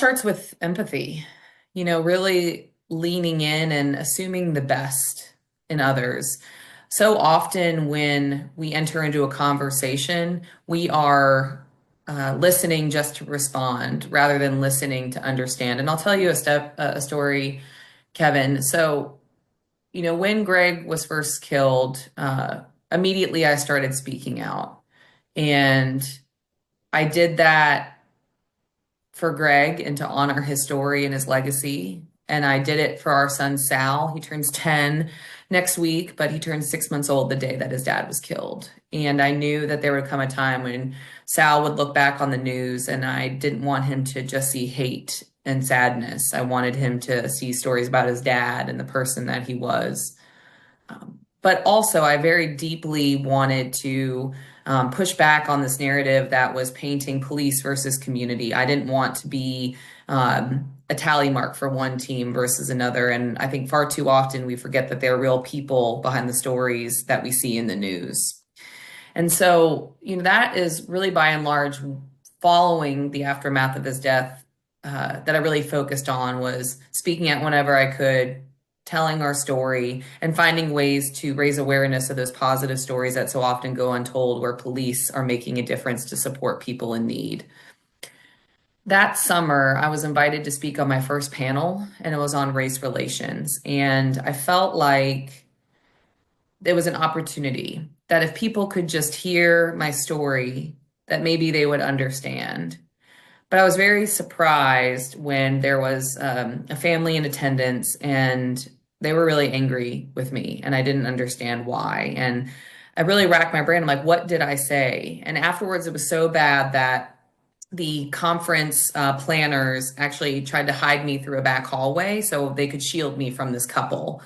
Starts with empathy, really leaning in and assuming the best in others. So often when we enter into a conversation, we are listening just to respond rather than listening to understand. And I'll tell you a story, Kevin. So, when Greg was first killed, immediately I started speaking out. And I did that for Greg and to honor his story and his legacy. And I did it for our son Sal. He turns 10 next week, but he turned 6 months old the day that his dad was killed. And I knew that there would come a time when Sal would look back on the news, and I didn't want him to just see hate and sadness. I wanted him to see stories about his dad and the person that he was. But also, I very deeply wanted to push back on this narrative that was painting police versus community. I didn't want to be a tally mark for one team versus another. And I think far too often we forget that there are real people behind the stories that we see in the news. And so, that is really by and large following the aftermath of his death that I really focused on was speaking out whenever I could, telling our story, and finding ways to raise awareness of those positive stories that so often go untold where police are making a difference to support people in need. That summer, I was invited to speak on my first panel, and it was on race relations. And I felt like there was an opportunity that if people could just hear my story, that maybe they would understand. But I was very surprised when there was a family in attendance and they were really angry with me and I didn't understand why. And I really racked my brain. I'm like, what did I say? And afterwards, it was so bad that the conference planners actually tried to hide me through a back hallway so they could shield me from this couple.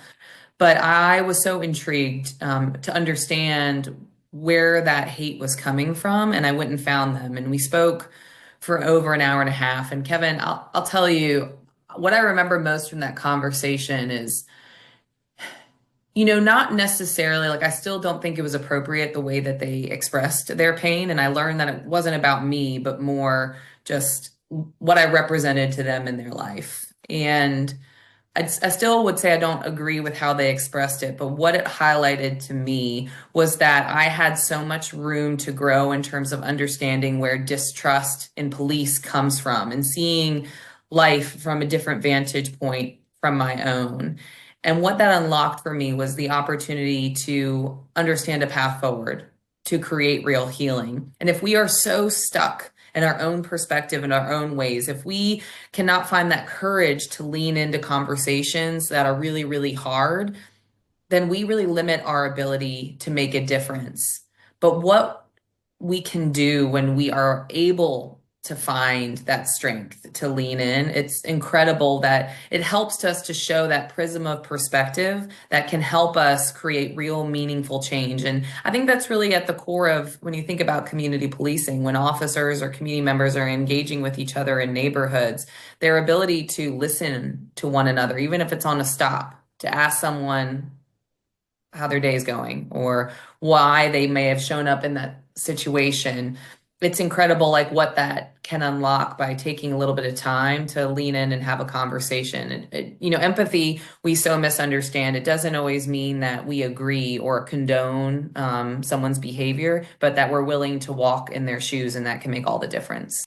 But I was so intrigued to understand where that hate was coming from, and I went and found them, and we spoke for over an hour and a half. And Kevin, I'll tell you what I remember most from that conversation is, not necessarily like I still don't think it was appropriate the way that they expressed their pain, and I learned that it wasn't about me, but more just what I represented to them in their life. And I still would say I don't agree with how they expressed it, but what it highlighted to me was that I had so much room to grow in terms of understanding where distrust in police comes from and seeing life from a different vantage point from my own. And what that unlocked for me was the opportunity to understand a path forward, to create real healing. And if we are so stuck in our own perspective, in our own ways, if we cannot find that courage to lean into conversations that are really, really hard, then we really limit our ability to make a difference. But what we can do when we are able to find that strength to lean in, it's incredible that it helps us to show that prism of perspective that can help us create real meaningful change. And I think that's really at the core of when you think about community policing, when officers or community members are engaging with each other in neighborhoods, their ability to listen to one another, even if it's on a stop, to ask someone how their day is going or why they may have shown up in that situation. It's incredible, like what that can unlock by taking a little bit of time to lean in and have a conversation. And empathy, we so misunderstand. It doesn't always mean that we agree or condone someone's behavior, but that we're willing to walk in their shoes, and that can make all the difference.